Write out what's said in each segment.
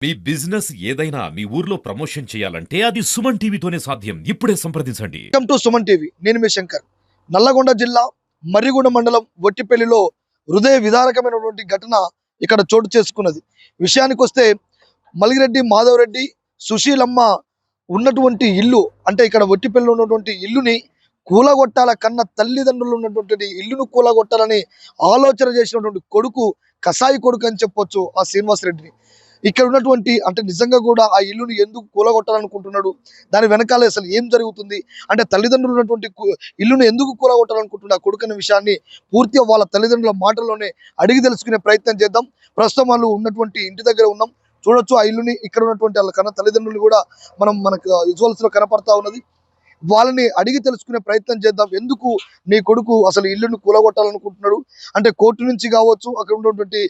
మీ business ఏదైనా మీ ఊర్లో promotion చేయాలంటే అది సుమన్ టీవీతోనే సాధ్యం. ఇప్పుడే సంప్రదించండి. Welcome to Suman TV. నేను మీ శంకర్. నల్లగొండ జిల్లా మర్రిగూడ మండలం వట్టిపల్లిలో హృదయ విదారకమైనటువంటి ఘటన ఇక్కడ చోటు చేసుకున్నది. విషయానికి వస్తే మలిగిరెడ్డి మాధవరెడ్డి సుశీలమ్మ ఉన్నటువంటి ఇల్లు, అంటే ఇక్కడ వట్టిపల్లిలో ఉన్నటువంటి ఇల్లుని కూలగొట్టాల కన్న తల్లిదండ్రులు ఉన్నటువంటి ఇల్లును కూలగొట్టాలని ఆలోచన చేసినటువంటి కొడుకు కసాయి కొడుకు అని చెప్పొచ్చు ఆ శ్రీనివాస్ రెడ్డిని. ఇక్కడ ఉన్నటువంటి అంటే నిజంగా కూడా ఆ ఇల్లుని ఎందుకు కూలగొట్టాలనుకుంటున్నాడు, దాని వెనకాల అసలు ఏం జరుగుతుంది, అంటే తల్లిదండ్రులు ఉన్నటువంటి ఇల్లును ఎందుకు కూలగొట్టాలనుకుంటున్న కొడుకు అనే విషయాన్ని పూర్తిగా వాళ్ళ తల్లిదండ్రుల మాటల్లోనే అడిగి తెలుసుకునే ప్రయత్నం చేద్దాం. ప్రస్తుతం వాళ్ళు ఉన్నటువంటి ఇంటి దగ్గర ఉన్నాం, చూడొచ్చు ఆ ఇల్లుని. ఇక్కడ ఉన్నటువంటి వాళ్ళ కన్నా తల్లిదండ్రులు కూడా మనకు విజువల్స్ లో కనపడతా ఉన్నది. వాళ్ళని అడిగి తెలుసుకునే ప్రయత్నం చేద్దాం. ఎందుకు నీ కొడుకు అసలు ఇల్లును కూలగొట్టాలనుకుంటున్నాడు, అంటే కోర్టు నుంచి కావచ్చు, అక్కడ ఉన్నటువంటి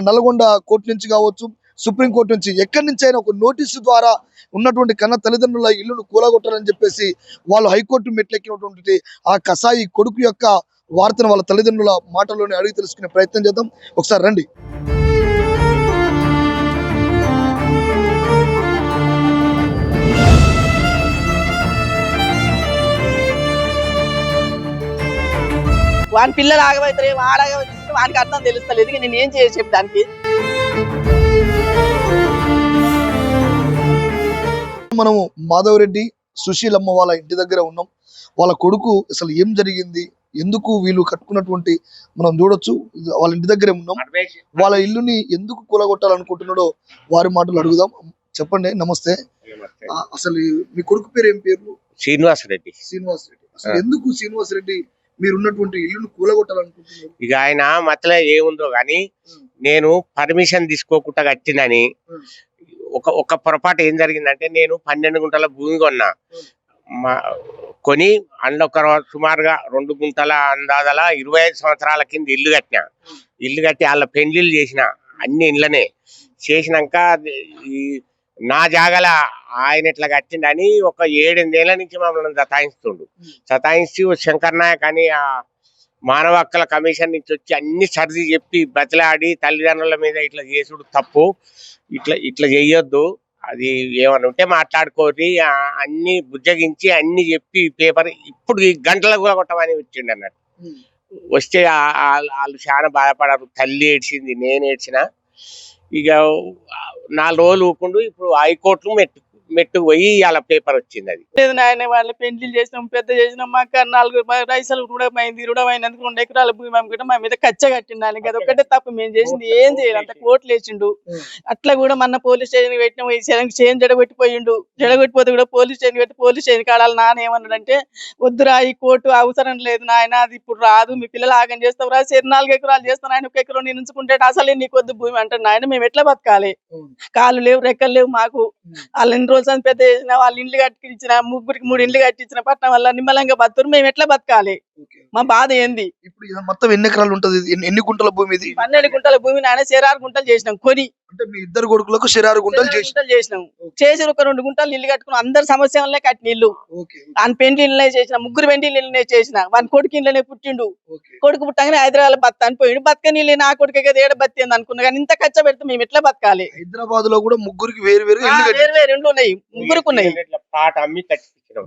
నల్గొండ కోర్టు నుంచి కావచ్చు, సుప్రీంకోర్టు నుంచి, ఎక్కడి నుంచి అయినా ఒక నోటీసు ద్వారా ఉన్నటువంటి కన్న తల్లిదండ్రుల ఇల్లును కూలగొట్టాలని చెప్పేసి వాళ్ళు హైకోర్టు మెట్లెక్కినటువంటి ఆ కసాయి కొడుకు యొక్క వార్తను వాళ్ళ తల్లిదండ్రుల మాటల్లోనే అడిగి తెలుసుకునే ప్రయత్నం చేద్దాం. ఒకసారి రండి. వాని పిల్లలు ఆగబోతారు, ఆడగబోతుంది, వానికి అర్థం తెలుస్తలేదు. నేను ఏం చేసి చెప్పడానికి మనము మాధవరెడ్డి సుశీలమ్మ వాళ్ళ ఇంటి దగ్గర ఉన్నాం. వాళ్ళ కొడుకు అసలు ఏం జరిగింది, ఎందుకు వీళ్ళు కట్టుకున్నటువంటి మనం చూడొచ్చు. వాళ్ళ ఇంటి దగ్గరే ఉన్నాం. వాళ్ళ ఇల్లుని ఎందుకు కూలగొట్టాలనుకుంటున్నాడో వారి మాటలు అడుగుదాం. చెప్పండి. నమస్తే. అసలు మీ కొడుకు పేరు ఏం పేరు? శ్రీనివాస్ రెడ్డి. శ్రీనివాస్ రెడ్డి. అసలు ఎందుకు శ్రీనివాస్ రెడ్డి మీరున్నటువంటి ఇల్లును కూలగొట్టాలనుకుంటున్నారు? ఇక ఆయన మతలో ఏముందో గాని నేను పర్మిషన్ తీసుకోకుండా కట్టినని ఒక పొరపాటు ఏం జరిగిందంటే, నేను 12 గుంటల భూమి కొన్నా. కొని అందులో ఒక సుమారుగా 2 గుంటల అందాజల 25 సంవత్సరాల కింద ఇల్లు కట్టినా. ఇల్లు కట్టి వాళ్ళ పెండ్లిళ్ళు చేసిన, అన్ని ఇళ్ళనే చేసినాక ఈ నా జాగల ఆయన ఇట్లా కట్టిండని ఒక 7-8 ఏళ్ల నుంచి మమ్మల్ని సతాయిస్తూ శంకర్ నాయక్ అని ఆ మానవ హక్కుల కమిషన్ నుంచి వచ్చి అన్ని సర్ది చెప్పి బతిలాడి తల్లిదండ్రుల మీద ఇట్లా చేసుడు తప్పు, ఇట్లా చెయ్యొద్దు, అది ఏమన్నా ఉంటే మాట్లాడుకోరి, అన్ని బుజ్జగించి అన్ని చెప్పి పేపర్ ఇప్పుడు ఈ గంటలకు కూడా కొట్టమని వచ్చిండు అన్నట్టు. వస్తే వాళ్ళు చాలా బాధపడారు. తల్లి ఏడ్చింది, నేను ఏడ్చిన. ఇక 4 రోజులు ఊపుకుంటూ ఇప్పుడు హైకోర్టు మెట్టుకు పోయి అలా పేపర్ వచ్చింది. అది లేదు నాయన, వాళ్ళు పెళ్లి చేసినాం, పెద్ద చేసినాం. మాకు 4 రైతులు రుణమైనందుకు 2 ఎకరాల భూమి అమ్ముకుంటే మా మీద కచ్చ కట్టిండాలి. అది ఒకటే తప్ప మేము చేసింది ఏం చేయాలి. అంత కోట్లు వేసిండు. అట్లా కూడా మన పోలీస్ స్టేషన్ పెట్టినాం, చేను జడగొట్టిపోయిండు. జడగొట్టిపోతే కూడా పోలీస్ స్టేషన్ పెట్టి పోలీస్ స్టేషన్ కాడాలి. నాన్న ఏమన్నాడంటే, వద్దురా ఈ కోర్టు అవసరం లేదు నాయన, అది ఇప్పుడు రాదు, మీ పిల్లలు ఆగం చేస్తావురా, 4 ఎకరాలు చేస్తాను ఆయన, 1 ఎకరం నేను ఉంచుకుంటే అసలే నీకు వద్దు భూమి అంటే, నాయన మేము ఎట్లా బతకాలి, కాళ్ళు లేవు రెక్కలు లేవు మాకు. వాళ్ళు ఎన్ని రోజులు పెద్ద చేసిన, వాళ్ళు ఇండ్లు కట్టించిన, ముగ్గురికి 3 ఇండ్లు కట్టించిన పట్టణం వల్ల నిమ్మలంగా బతురు, మేము ఎట్లా బతకాలి, మా బాధ ఏంది. ఇప్పుడు మొత్తం ఎన్ని ఎకరాలు ఉంటది, ఎన్ని గుంటల భూమి ఇది? 12 గుంటల భూమి నాయన, 6 గుంటలు చేసినాం కొని. అంటే మీ 2 కొడుకులకు 6 గుంటలు చేసినాం. చేసి ఒక 2 గుంటలు ఇల్లు కట్టుకున్నాం. అందరు సమస్య వల్లే కట్టిన ఇల్లు. ఆయన పెండ్లి ఇళ్ళనే చేసిన, 3 పెండ్లి ఇళ్ళనే చేసిన. వాని కొడుకు ఇళ్ళనే పుట్టిండు. కొడుకు పుట్టగానే హైదరాబాద్ బత్ అనిపోయిండు. బతకని ఇల్లు నా కొడుకు కదా ఏడ బతింది అనుకున్నా. కానీ ఇంత ఖర్చు పెడితే మేము ఎట్లా బతకాలి? హైదరాబాద్ లో కూడా 3కి వేరు వేరు ఇండ్లు ఉన్నాయి, 3కు ఉన్నాయి.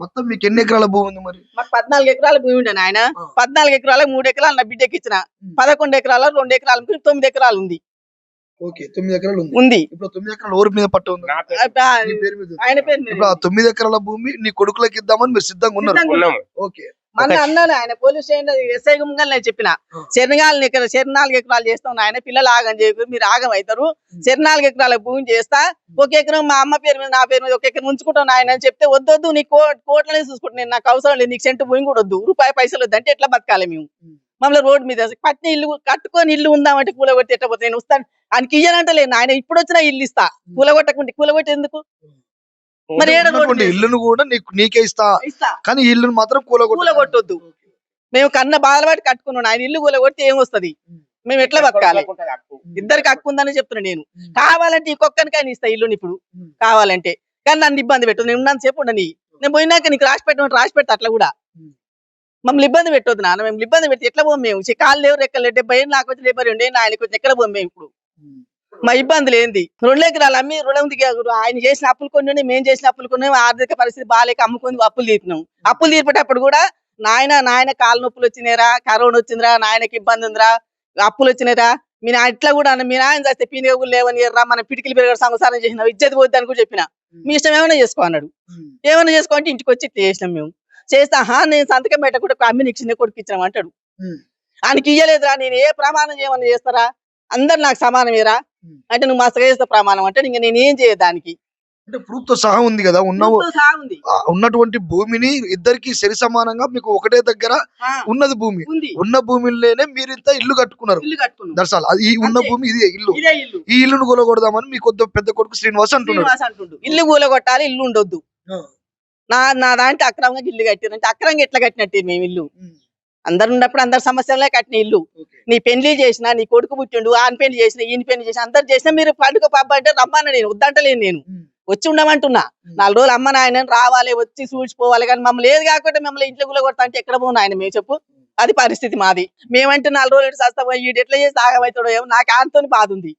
మొత్తం మీకు ఎన్ని ఎకరాల భూమి ఉంది? మరి మాకు 14 ఎకరాల భూమి ఉండే ఆయన. 14 ఎకరాలకు 3 ఎకరాలు నా బిడ్డకి ఇచ్చిన. 11 ఎకరాల 2 ఎకరాలు 9 ఎకరాలు ఉంది. 9 ఎకరాలు ఉంది. ఇప్పుడు 9 ఎకరాలు ఎవరి మీద పట్టు ఉంది? ఆయన పేరు. ఇప్పుడు ఆ 9 ఎకరాల భూమి నీ కొడుకులకి ఇద్దామని మీరు సిద్ధంగా ఉన్నారు? ఓకే. మన అన్నాను ఆయన పోలీస్ స్టేషన్ ఎస్ఐ గుమ్మగా చెప్పిన, 4 ఎకరాలు చేస్తాం ఆయన, పిల్లలు ఆగం చేయకు, మీరు ఆగం అవుతారు. 4 ఎకరాల భూమి చేస్తా, 1 ఎకరం మా అమ్మ పేరు మీద నా పేరు మీద 1 ఎకరం ఉంచుకుంటాను ఆయన అని చెప్తే, వద్దొద్దు నీ కోట్లనే చూసుకుంటాను, నేను నాకు అవసరం లేదు, నీకు సెంటు భూమి కూడా వద్దు, రూపాయి పైసలు వద్దు అంటే ఎట్లా బతకాలి మేము? మమ్మల్ని రోడ్డు మీద పట్టిన ఇల్లు కట్టుకొని ఇల్లు ఉందామంటే కూలగొట్టి ఎట్టపోతే నేను వస్తాను ఆయనకి ఇయ్యనంటలేను. ఆయన ఇప్పుడు వచ్చినా ఇల్లు ఇస్తా, కూలగొట్టి ఎందుకు? మరి ఇల్లును కూడా నీకే ఇస్తా, కానీ ఇల్లును మాత్రం కూలగొట్టొద్దు. మేము కన్న బాధలు పట్టి కట్టుకున్నాను, ఆయన ఇల్లు కూలగొడితే ఏమొస్తుంది? మేము ఎట్లా బతకాలి? ఇద్దరికి హక్కు ఉందని చెప్తున్నా నేను. కావాలంటే ఇంకొక్కరికి ఆయన ఇస్తా ఇల్లుని ఇప్పుడు కావాలంటే, కానీ నన్ను ఇబ్బంది పెట్టదు. నేను ఉన్నంత సేపు ఉండని, నేను పోయినాక నీకు రాసి పెడతా. అట్లా కూడా మమ్మల్ని ఇబ్బంది పెట్టొద్దు నాన్న. మేము ఇబ్బంది పెడితే ఎట్లా పోం? మేము కాళ్ళు లేవు రెక్కలు 70 ఏళ్ళు నాకు వచ్చి 72 ఏళ్ళు ఆయనకు వచ్చి ఎక్కడ పోం మేము ఇప్పుడు? మా ఇబ్బందులు ఏంది 2 ఎకరాలు అమ్మి రుణం ఆయన చేసిన అప్పులు కొన్ని ఉన్నాయి, మేము చేసిన అప్పులు కొన్ని ఉన్నాయి. ఆర్థిక పరిస్థితి బాగాలేక అమ్ముకొని అప్పులు తీర్పినాం. అప్పులు తీర్పేటప్పుడు కూడా నాయన కాలు నొప్పులు వచ్చినాయిరా, కరోనా వచ్చిందిరా, నాయనకి ఇబ్బంది ఉందిరా, అప్పులు వచ్చినాయిరా, మీ నాయన ఇట్లా కూడా మీ నాయన చేస్తే పీనిగా కూడా లేవని రా, మనం పిటికిలు పెరగడం సంసారం చేసినాం, ఇజ్జత్ పోద్ది అని కూడా చెప్పిన. మీ ఇష్టం ఏమైనా చేసుకో అన్నాడు. ఏమైనా చేసుకో అంటే ఇంటికి వచ్చి ఇట్లా చేసినాం మేము. చేస్తా నేను సంతకం పెట్టకుండా అమ్మి నీకు చిన్న కొడుకు ఇచ్చినాం అంటాడు. ఆయనకి ఇయ్యలేదురా, నేను ఏ ప్రమాణం చేయమని చేస్తారా, అందరు నాకు సమానమేరా అంటే నువ్వు మస్తగా చేస్తా ప్రమాణం అంటే ఇంకా నేను ఏం చేయదానికి. అంటే ప్రూఫ్ తో సహా ఉంది కదా, ఉన్నటువంటి భూమిని ఇద్దరికి సరి సమానంగా మీకు ఒకటే దగ్గర ఉన్నది భూమి, ఉన్న భూమిలోనే మీరు ఇంత ఇల్లు కట్టుకున్నారు. దర్శాలు ఈ ఉన్న భూమి ఇదే ఇల్లు. ఈ ఇల్లును కూలగొడదామని మీ పెద్ద కొడుకు శ్రీనివాస్ అంటున్నాడు. ఇల్లు కూలగొట్టాలి, ఇల్లు ఉండొద్దు. నా దాంట్లో అక్రమంగా ఇల్లు కట్టారు అంటే అక్రమంగా ఎట్లా కట్టినట్టు మేము ఇల్లు అందరు ఉన్నప్పుడు అందరు సమస్యలే కట్టిన ఇల్లు. నీ పెళ్లి చేసినా, నీ కొడుకు పుట్టిండు, ఆన్ పెళ్లి చేసిన, ఈయన పెళ్లి చేసిన, అందరు చేసినా మీరు పండుగ పబ్బ అంటే రమ్మన్నా, నేను వద్దంటలేను, నేను వచ్చి ఉండమంటున్నా. 4 రోజులు అమ్మ నాయన రావాలి, వచ్చి చూసిపోవాలి, కానీ మమ్మల్ని ఏది కాకుండా మిమ్మల్ని ఇంట్లో కూడా కొడతా అంటే ఎక్కడ పోను ఆయన మేము చెప్పు. అది పరిస్థితి మాది. మేమంటే 4 రోజులు సస్తాం, వీడు ఎట్లా చేసి ఆగమవుతాడో ఏమో, నాకు ఆంతో బాధ ఉంది.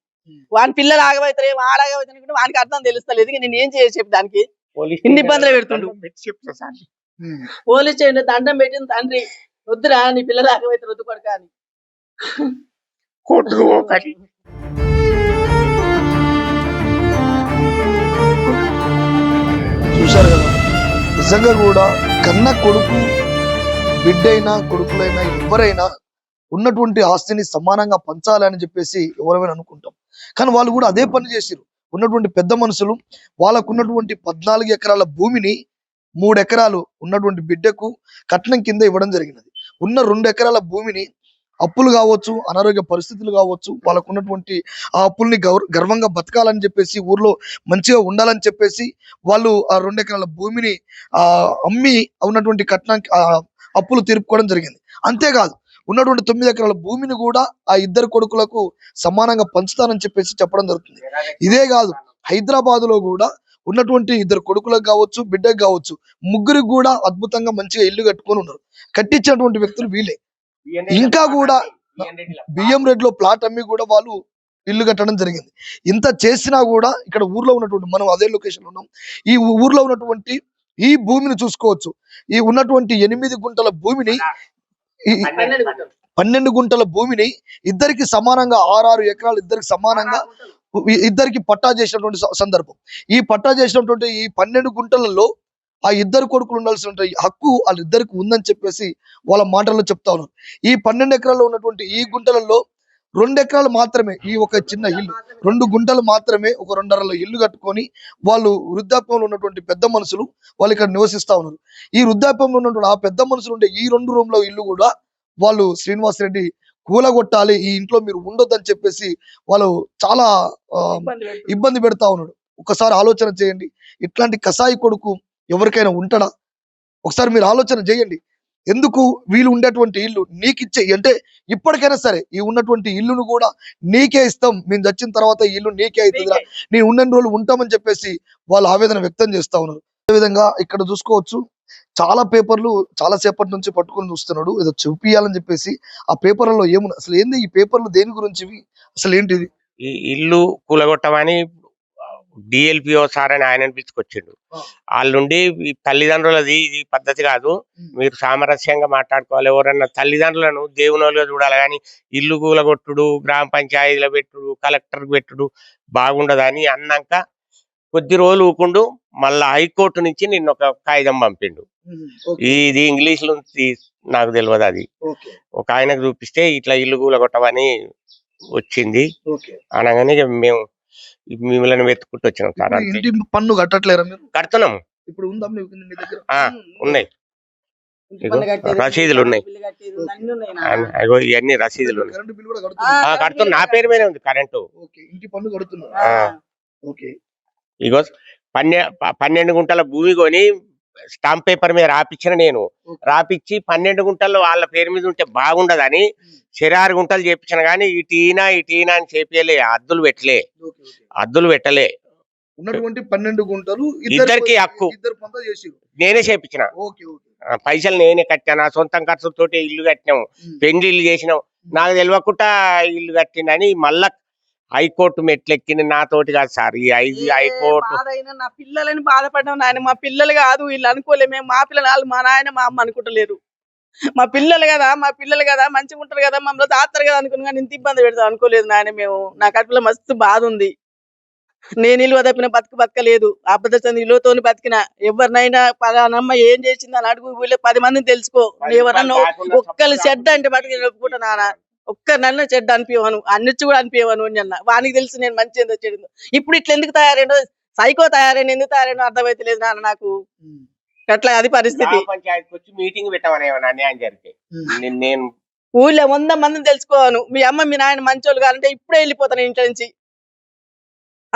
వాని పిల్లలు ఆగమవుతారు ఏమో, ఆడగమవుతాడు వానికి అర్థం తెలుస్తలేదు. నేను ఏం చేసి చెప్పి దానికి ఇన్ని ఇబ్బందులు పెడుతుండు. పోలీస్ చేయండి, దండం పెట్టింది తండ్రి, వద్దురా నీ పిల్లలు ఆగమవుతారు, వద్దు కొడుక అని. చూశారు కదా, నిజంగా కూడా కన్న కొడుకు బిడ్డైనా కొడుకులైనా ఎవరైనా ఉన్నటువంటి ఆస్తిని సమానంగా పంచాలని చెప్పేసి ఎవరైనా అనుకుంటాం. కానీ వాళ్ళు కూడా అదే పని చేసిరు. ఉన్నటువంటి పెద్ద మనుషులు వాళ్ళకున్నటువంటి 14 ఎకరాల భూమిని 3 ఎకరాలు ఉన్నటువంటి బిడ్డకు కట్నం కింద ఇవ్వడం జరిగినది. ఉన్న 2 ఎకరాల భూమిని అప్పులు కావచ్చు, అనారోగ్య పరిస్థితులు కావచ్చు, వాళ్ళకున్నటువంటి ఆ అప్పుల్ని గర్వంగా బతకాలని చెప్పేసి, ఊర్లో మంచిగా ఉండాలని చెప్పేసి వాళ్ళు ఆ 2 ఎకరాల భూమిని అమ్మి ఉన్నటువంటి కట్నానికి అప్పులు తీర్పుకోవడం జరిగింది. అంతేకాదు ఉన్నటువంటి 9 ఎకరాల భూమిని కూడా ఆ ఇద్దరు కొడుకులకు సమానంగా పంచుతానని చెప్పేసి చెప్పడం జరుగుతుంది. ఇదే కాదు, హైదరాబాద్ లో కూడా ఉన్నటువంటి 2 కొడుకులకు కావచ్చు, బిడ్డకు కావచ్చు, ముగ్గురికి కూడా అద్భుతంగా మంచిగా ఇల్లు కట్టుకొని ఉన్నారు. కట్టించినటువంటి వ్యక్తులు వీళ్ళే. ఇంకా కూడా బియ్యం రెడ్డిలో ప్లాట్ అమ్మి కూడా వాళ్ళు ఇల్లు కట్టడం జరిగింది. ఇంత చేసినా కూడా ఇక్కడ ఊర్లో ఉన్నటువంటి, మనం అదే లొకేషన్ ఉన్నాం, ఈ ఊర్లో ఉన్నటువంటి ఈ భూమిని చూసుకోవచ్చు. ఈ ఉన్నటువంటి 8 గుంటల భూమిని, 12 గుంటల భూమిని ఇద్దరికి సమానంగా 6 ఎకరాలు ఇద్దరికి సమానంగా ఇద్దరికి పట్టా చేసినటువంటి సందర్భం. ఈ పట్టా చేసినటువంటి ఈ 12 గుంటలలో ఆ ఇద్దరు కొడుకులు ఉండాల్సిన హక్కు వాళ్ళిద్దరికి ఉందని చెప్పేసి వాళ్ళ మాటల్లో చెప్తా ఉన్నారు. ఈ 12 ఎకరాల్లో ఉన్నటువంటి ఈ గుంటలలో 2 ఎకరాలు మాత్రమే ఈ ఒక చిన్న ఇల్లు, 2 గుంటలు మాత్రమే ఒక 2.5 ఇల్లు కట్టుకొని వాళ్ళు వృద్ధాప్యంలో ఉన్నటువంటి పెద్ద మనుషులు వాళ్ళు ఇక్కడ నివసిస్తా ఉన్నారు. ఈ వృద్ధాప్యంలో ఉన్నటువంటి ఆ పెద్ద మనుషులు ఉండే ఈ 2 రూమ్ల ఇల్లు కూడా వాళ్ళు శ్రీనివాస్ రెడ్డి కూలగొట్టాలి, ఈ ఇంట్లో మీరు ఉండొద్దని చెప్పేసి వాళ్ళు చాలా ఇబ్బంది పెడతా ఉన్నాడు. ఒకసారి ఆలోచన చేయండి, ఇట్లాంటి కసాయి కొడుకు ఎవరికైనా ఉంటాడా? ఒకసారి మీరు ఆలోచన చేయండి. ఎందుకు వీళ్ళు ఉండేటువంటి ఇల్లు నీకు ఇచ్చే అంటే ఇప్పటికైనా సరే ఈ ఉన్నటువంటి ఇల్లును కూడా నీకే ఇస్తాం, మేము చచ్చిన తర్వాత ఈ ఇల్లు నీకే అవుతుందిరా, నేను ఉన్నన్ని రోజులు ఉంటామని చెప్పేసి వాళ్ళు ఆవేదన వ్యక్తం చేస్తా ఉన్నారు. అదేవిధంగా ఇక్కడ చూసుకోవచ్చు, చాలా పేపర్లు చాలా సేపటి నుంచి పట్టుకొని చూస్తున్నాడు, ఏదో చూపియాలని చెప్పేసి. ఆ పేపర్లలో ఏమున్నా అసలు ఏంది, ఈ పేపర్లు దేని గురించి, అసలు ఏంటిది? ఈ ఇల్లు కూలగొట్టమని డిఎల్పిఓ సార్ అని ఆయన పిలుచుకొచ్చిండు. వాళ్ళుండి తల్లిదండ్రులది ఇది పద్ధతి కాదు, మీరు సామరస్యంగా మాట్లాడుకోవాలి, ఎవరన్నా తల్లిదండ్రులను దేవునిగా చూడాలి, కానీ ఇల్లు కూలగొట్టుడు, గ్రామ పంచాయతీలో పెట్టుడు, కలెక్టర్ పెట్టుడు బాగుండదని అన్నాక కొద్ది రోజులు ఊకుండు. మళ్ళా హైకోర్టు నుంచి నిన్న ఒక కాగితం పంపిండు. ఇది ఇంగ్లీష్ లో నాకు తెలియదు, అది ఒక ఆయనకు చూపిస్తే ఇట్లా ఇల్లు కూలగొట్టమని వచ్చింది అనగానే మేము మిమ్మల్ని వెతుక్కుంటూ వచ్చినాం సార్. ఇంటి పన్ను కట్టట్లేరా మీరు? కడుతున్నాం, ఇప్పుడు ఉందా ఉన్నాయి, రసీదులు ఉన్నాయి, అగో ఇవన్నీ రసీదులు ఉన్నాయి. కడుతున్నా, నా పేరు మీద ఉంది కరెంటు. ఇంటి పన్ను కడుతున్నా. ఇగో 12 గుంటల భూమి కొని స్టాంప్ పేపర్ మీద రాపిచ్చిన నేను. రాపిచ్చి 12 గుంటల్లో వాళ్ళ పేరు మీద ఉంటే బాగుండదని 6 గుంటలు చేపించిన, కానీ ఇటీనా అని చేపియలే, అద్దులు పెట్టలే. ఉన్నటువంటి 12 గుంటలు ఇద్దరికి హక్కు నేనే చేపించిన, పైసలు నేనే కట్టాను, నా సొంతం ఖర్చుతోటి ఇల్లు కట్టినాము, పెండ్లి ఇల్లు చేసినాం, నాకు తెలియకుండా ఇల్లు కట్టిండని మళ్ళా హైకోర్టు మెట్లెక్కింది నాతోటి కాదు సార్. ఈ హైకోర్టు బాధైనా నా పిల్లలని బాధపడ్డాం నాయన. మా పిల్లలు కాదు వీళ్ళు అనుకోలే. మేము మా పిల్లలు మా నాయన మా అమ్మ అనుకుంటలేరు. మా పిల్లలు కదా మంచిగా ఉంటారు కదా, మమ్మల్ని దాస్తారు కదా అనుకుని కానీ ఇంత ఇబ్బంది పెడతాం అనుకోలేదు నాయన మేము. నా కడుపులో మస్తు బాధ ఉంది. నేను ఇల్లు తప్పిన బతకలేదు. అబద్ధ ఇల్లుతోని బతికిన. ఎవరినైనా పలానమ్మ ఏం చేసింది అని అడుగు, వీళ్ళు 10 మందిని తెలుసుకో. ఎవరన్నా ఒక్కరు చెడ్డ అంటే బతికి ఒప్పుకుంటా నాన్న. ఒక్కరినన్నా చెడ్డ అనిపించను, అన్నిచ్చు కూడా అనిపించను అన్న. వానికి తెలుసు నేను మంచి ఏందో చెడు. ఇప్పుడు ఇట్లా ఎందుకు తయారైందో, సైకో తయారైన ఎందుకు తయారైనా అర్థమైతలేదు నాన్న నాకు. అట్లా అది పరిస్థితి. పంచాయతీకి వచ్చి మీటింగ్ పెట్టమని ఏమన్నా అన్యాయం జరిగితే నేను ఊళ్ళో 100 మందిని తెలుసుకోను. మీ అమ్మ మీ నాయన మంచోళ్ళు కాదంటే ఇప్పుడే వెళ్ళిపోతాను ఇంటి నుంచి.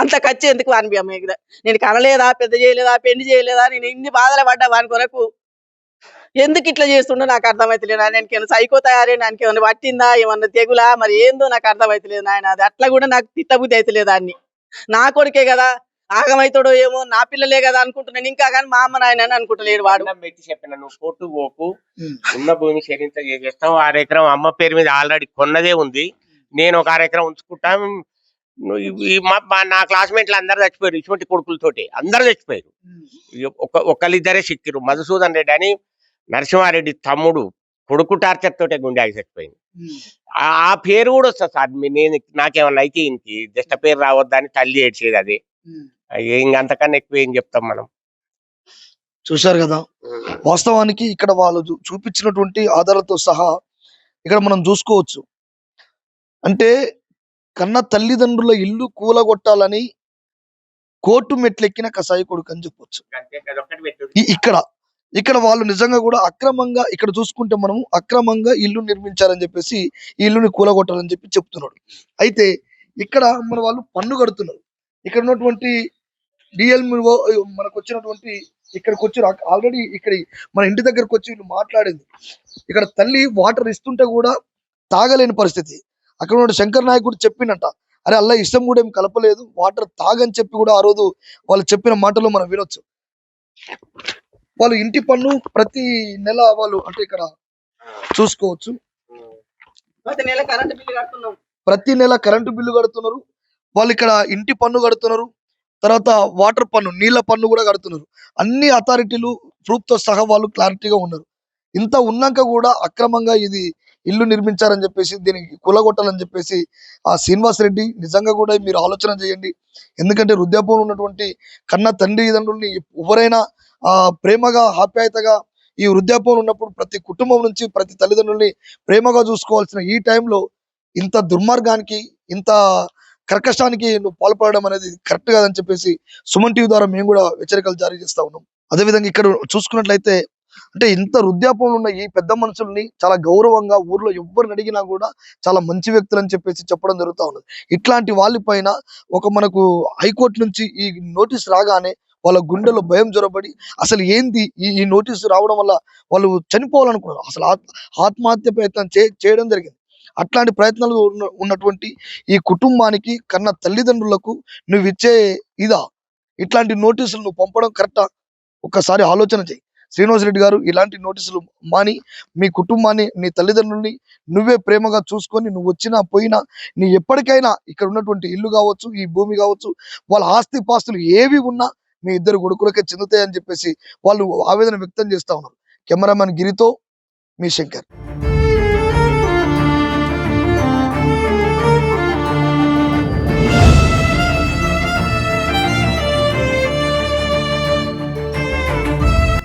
అంత ఖర్చు ఎందుకు వాని అమ్మ దగ్గర. నేను కనలేదా, పెద్ద చేయలేదా, పెళ్లి చేయలేదా, నేను ఇన్ని బాధలు పడ్డా వాని కొరకు. ఎందుకు ఇట్లా చేస్తుండో నాకు అర్థమైతలేదు. నేను సైకో తయారైన దానికి ఏమన్నా పట్టిందా, ఏమన్నా తెగులా, మరి ఏందో నాకు అర్థమైతలేదు నాయన. అది అట్లా కూడా నాకు తిట్టబుద్ధి అవుతలేదు. దాన్ని నా కొడుకే కదా, ఆగమైతాడో ఏమో, నా పిల్లలే కదా అనుకుంటున్నాను ఇంకా, కానీ మా అమ్మ నాయన అనుకుంటలేడు వాడు. పెట్టి చెప్పిన నువ్వు కోర్టు పోకు, ఉన్న భూమి చెల్లింత చేసేస్తావు. 6 ఎకరం అమ్మ పేరు మీద ఆల్రెడీ కొన్నదే ఉంది. నేను ఒక 6 ఎకరం ఉంచుకుంటా. నా క్లాస్మేట్లు అందరు చచ్చిపోయారు. ఇటువంటి కొడుకులతోటి అందరు చచ్చిపోయారు. ఒకళ్ళిద్దరే సిక్కిరు. మధుసూదన్ రెడ్డి అని నరసింహారెడ్డి తమ్ముడు కొడుకు టార్చర్ తోటే గుండె ఆగి చచ్చిపోయింది. ఆ పేరు కూడా వస్తుంది సార్. నేను నాకేమన్నా అయితే ఇంకి జస్ట్ పేరు రావద్దని తల్లి ఏడ్చేది. అదే ఇంకంతకన్నా ఎక్కువ ఏం చెప్తాం మనం. చూశారు కదా, వాస్తవానికి ఇక్కడ వాళ్ళు చూపించినటువంటి ఆధారాలతో సహా ఇక్కడ మనం చూసుకోవచ్చు. అంటే కన్న తల్లిదండ్రుల ఇల్లు కూలగొట్టాలని కోర్టు మెట్లెక్కిన కసాయి కొడుకు అని చెప్పొచ్చు. ఇక్కడ వాళ్ళు నిజంగా కూడా అక్రమంగా, ఇక్కడ చూసుకుంటే మనము అక్రమంగా ఇల్లు నిర్మించారని చెప్పేసి ఈ ఇల్లుని కూలగొట్టాలని చెప్పి చెప్తున్నాడు. అయితే ఇక్కడ మన వాళ్ళు పన్ను కడుతున్నారు. ఇక్కడ ఉన్నటువంటి డిఎల్ఓ మనకు వచ్చినటువంటి ఇక్కడికి వచ్చి ఆల్రెడీ ఇక్కడ మన ఇంటి దగ్గరకు వచ్చి వీళ్ళు మాట్లాడింది. ఇక్కడ తల్లి వాటర్ ఇస్తుంటే కూడా తాగలేని పరిస్థితి. అక్కడ ఉన్న శంకర్ నాయక్ కూడా చెప్పిండట, అరే అల్లా ఇష్టం కూడా ఏం కలపలేదు, వాటర్ తాగని చెప్పి కూడా ఆ రోజు వాళ్ళు చెప్పిన మాటలు మనం వినొచ్చు. వాళ్ళు ఇంటి పన్ను ప్రతి నెల వాళ్ళు అంటే ఇక్కడ చూసుకోవచ్చు, ప్రతి నెల కరెంటు బిల్లు కడుతున్నారు వాళ్ళు. ఇక్కడ ఇంటి పన్ను కడుతున్నారు, తర్వాత వాటర్ పన్ను, నీళ్ల పన్ను కూడా కడుతున్నారు. అన్ని అథారిటీలు ప్రూఫ్ తో సహా వాళ్ళు క్లారిటీగా ఉన్నారు. ఇంత ఉన్నాక కూడా అక్రమంగా ఇది ఇల్లు నిర్మించారని చెప్పేసి దీనికి కూలగొట్టాలని చెప్పేసి ఆ శ్రీనివాస్ రెడ్డి నిజంగా కూడా మీరు ఆలోచన చేయండి. ఎందుకంటే వృద్ధాప్యంలో ఉన్నటువంటి కన్న తండ్రిదండ్రుల్ని ఎవరైనా ప్రేమగా ఆప్యాయతగా ఈ వృద్ధాప్యంలో ఉన్నప్పుడు ప్రతి కుటుంబం నుంచి ప్రతి తల్లిదండ్రుల్ని ప్రేమగా చూసుకోవాల్సిన ఈ టైంలో ఇంత దుర్మార్గానికి, ఇంత కర్కశానికి నువ్వు పాల్పడడం అనేది కరెక్ట్ కాదని చెప్పేసి సుమన్ టీవీ ద్వారా మేము కూడా హెచ్చరికలు జారీ చేస్తా ఉన్నాం. అదేవిధంగా ఇక్కడ చూసుకున్నట్లయితే అంటే ఇంత వృద్ధాప్యంలో ఉన్న ఈ పెద్ద మనుషుల్ని చాలా గౌరవంగా ఊర్లో ఎవరిని అడిగినా కూడా చాలా మంచి వ్యక్తులు అని చెప్పేసి చెప్పడం జరుగుతూ ఉన్నది. ఇట్లాంటి వాళ్ళ పైన ఒక మనకు హైకోర్టు నుంచి ఈ నోటీస్ రాగానే వాళ్ళ గుండెలో భయం జొరబడి అసలు ఏంది ఈ నోటీసు రావడం వల్ల వాళ్ళు చనిపోవాలనుకున్నారు. అసలు ఆత్మహత్య ప్రయత్నం చేయడం జరిగింది. అట్లాంటి ప్రయత్నాలు ఉన్నటువంటి ఈ కుటుంబానికి కన్న తల్లిదండ్రులకు నువ్వు ఇచ్చే ఇట్లాంటి నోటీసులు నువ్వు పంపడం కరెక్టా? ఒక్కసారి ఆలోచన చేయి. శ్రీనివాస్ రెడ్డి గారు, ఇలాంటి నోటీసులు మాని మీ కుటుంబాన్ని, నీ తల్లిదండ్రుల్ని నువ్వే ప్రేమగా చూసుకొని నువ్వు వచ్చినా పోయినా నీ ఎప్పటికైనా ఇక్కడ ఉన్నటువంటి ఇల్లు కావచ్చు, ఈ భూమి కావచ్చు, వాళ్ళ ఆస్తి పాస్తులు ఏవి ఉన్నా మీ ఇద్దరు కొడుకులకే చెందుతాయని చెప్పేసి వాళ్ళు ఆవేదన వ్యక్తం చేస్తా ఉన్నారు. కెమెరామెన్ గిరితో మీ శంకర్.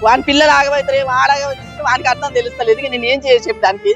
వాని పిల్లలు ఆగమవుతారు, ఆడగవుతారు, వానికి అర్థం తెలుస్తలేదు. నేను ఏం చేసి చెప్పడానికి